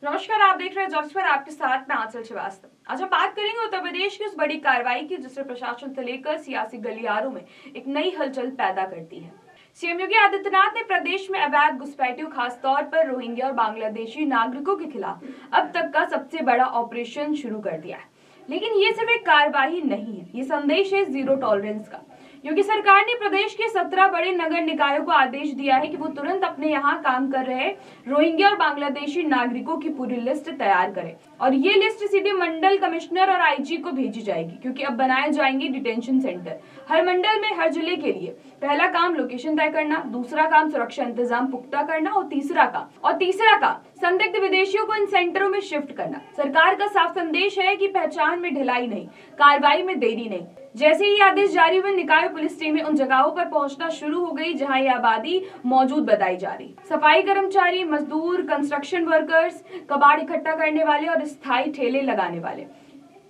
नमस्कार, आप देख रहे हैं जॉब्स पर। आपके साथ मैं आंचल श्रीवास्तव। आज हम बात करेंगे उत्तर प्रदेश की उस बड़ी कार्रवाई की जिसने प्रशासन से लेकर सियासी गलियारों में एक नई हलचल पैदा कर दी है। सीएम योगी आदित्यनाथ ने प्रदेश में अवैध घुसपैठियों, खासतौर पर रोहिंग्या और बांग्लादेशी नागरिकों के खिलाफ अब तक का सबसे बड़ा ऑपरेशन शुरू कर दिया है। लेकिन ये सिर्फ एक कार्रवाई नहीं है, ये संदेश है जीरो टॉलरेंस का। योगी सरकार ने प्रदेश के 17 बड़े नगर निकायों को आदेश दिया है कि वो तुरंत अपने यहाँ काम कर रहे रोहिंग्या और बांग्लादेशी नागरिकों की पूरी लिस्ट तैयार करें और ये लिस्ट सीधे मंडल कमिश्नर और आईजी को भेजी जाएगी, क्योंकि अब बनाए जाएंगे डिटेंशन सेंटर हर मंडल में, हर जिले के लिए। पहला काम लोकेशन तय करना, दूसरा काम सुरक्षा इंतजाम पुख्ता करना और तीसरा काम संदिग्ध विदेशियों को इन सेंटरों में शिफ्ट करना। सरकार का साफ संदेश है कि पहचान में ढिलाई नहीं, कार्रवाई में देरी नहीं। जैसे ही आदेश जारी हुए, निकाय पुलिस टीमें उन जगहों पर पहुंचना शुरू हो गई जहां ये आबादी मौजूद बताई जा रही। सफाई कर्मचारी, मजदूर, कंस्ट्रक्शन वर्कर्स, कबाड़ इकट्ठा करने वाले और स्थायी ठेले लगाने वाले।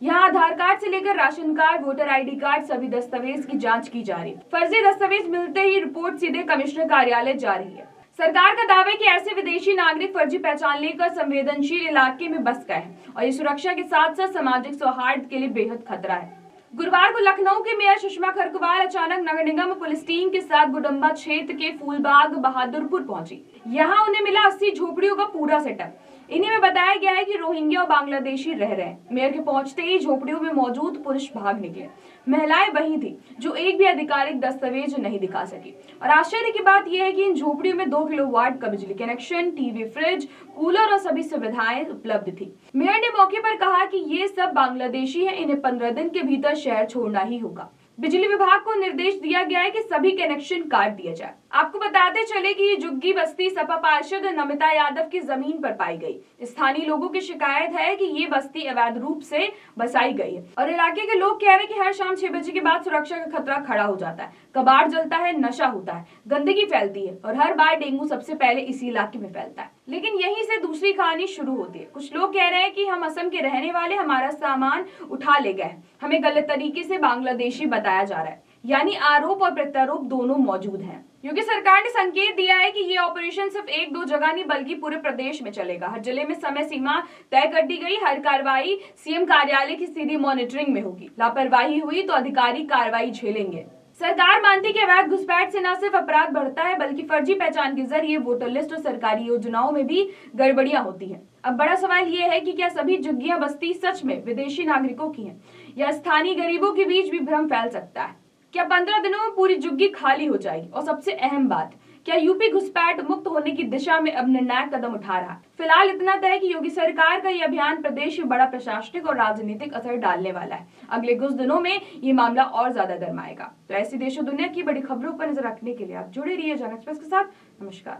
यहाँ आधार कार्ड से लेकर ration card, voter ID card, सभी दस्तावेज की जांच की जा रही। फर्जी दस्तावेज मिलते ही रिपोर्ट सीधे कमिश्नर कार्यालय जा रही है। सरकार का दावा है कि ऐसे विदेशी नागरिक फर्जी पहचान लेकर संवेदनशील इलाके में बस गए हैं और ये सुरक्षा के साथ साथ सामाजिक सौहार्द के लिए बेहद खतरा है। गुरुवार को लखनऊ के मेयर सुषमा खरकवाल अचानक नगर निगम पुलिस टीम के साथ गुडम्बा क्षेत्र के फूलबाग बहादुरपुर पहुंची। यहाँ उन्हें मिला 80 झोपड़ियों का पूरा सेटअप। इन्हीं में बताया गया है कि रोहिंग्या और बांग्लादेशी रह रहे हैं। मेयर के पहुंचते ही झोपड़ियों में मौजूद पुरुष भाग निकले। महिलाएं वही थी जो एक भी आधिकारिक दस्तावेज नहीं दिखा सकी। और आश्चर्य की बात यह है कि इन झोपड़ियों में 2 किलोवाट का बिजली कनेक्शन, टीवी, फ्रिज, कूलर और सभी सुविधाएं उपलब्ध थी। मेयर ने मौके पर कहा कि ये सब बांग्लादेशी हैं, इन्हें 15 दिन के भीतर शहर छोड़ना ही होगा। बिजली विभाग को निर्देश दिया गया है कि सभी कनेक्शन काट दिया जाए। आपको बताते चले कि ये झुग्गी बस्ती सपा पार्षद नमिता यादव की जमीन पर पाई गई। स्थानीय लोगों की शिकायत है कि ये बस्ती अवैध रूप से बसाई गई है और इलाके के लोग कह रहे हैं कि हर शाम 6 बजे के बाद सुरक्षा का खतरा खड़ा हो जाता है। कबाड़ जलता है, नशा होता है, गंदगी फैलती है और हर बार डेंगू सबसे पहले इसी इलाके में फैलता है। लेकिन यहीं से दूसरी कहानी शुरू होती है। कुछ लोग कह रहे हैं कि हम असम के रहने वाले, हमारा सामान उठा ले गए, हमें गलत तरीके से बांग्लादेशी बताया जा रहा है। यानी आरोप और प्रत्यारोप दोनों मौजूद हैं। योगी सरकार ने संकेत दिया है कि ये ऑपरेशन सिर्फ 1-2 जगह नहीं बल्कि पूरे प्रदेश में चलेगा। हर जिले में समय सीमा तय कर दी गई। हर कार्रवाई सीएम कार्यालय की सीधी मॉनिटरिंग में होगी। लापरवाही हुई तो अधिकारी कार्रवाई झेलेंगे। सरकार मानती है कि अवैध घुसपैठ से न सिर्फ अपराध बढ़ता है बल्कि फर्जी पहचान के जरिए वोटर लिस्ट और सरकारी योजनाओं में भी गड़बड़ियां होती हैं। अब बड़ा सवाल ये है कि क्या सभी झुग्गियां बस्ती सच में विदेशी नागरिकों की हैं या स्थानीय गरीबों के बीच भी भ्रम फैल सकता है? क्या 15 दिनों में पूरी झुग्गी खाली हो जाएगी? और सबसे अहम बात, क्या यूपी घुसपैठ मुक्त होने की दिशा में अब निर्णायक कदम उठा रहा है? फिलहाल इतना तय है कि योगी सरकार का ये अभियान प्रदेश में बड़ा प्रशासनिक और राजनीतिक असर डालने वाला है। अगले कुछ दिनों में ये मामला और ज्यादा गर्माएगा। तो ऐसी देश और दुनिया की बड़ी खबरों पर नजर रखने के लिए आप जुड़े रहिए जन एक्सप्रेस के साथ। नमस्कार।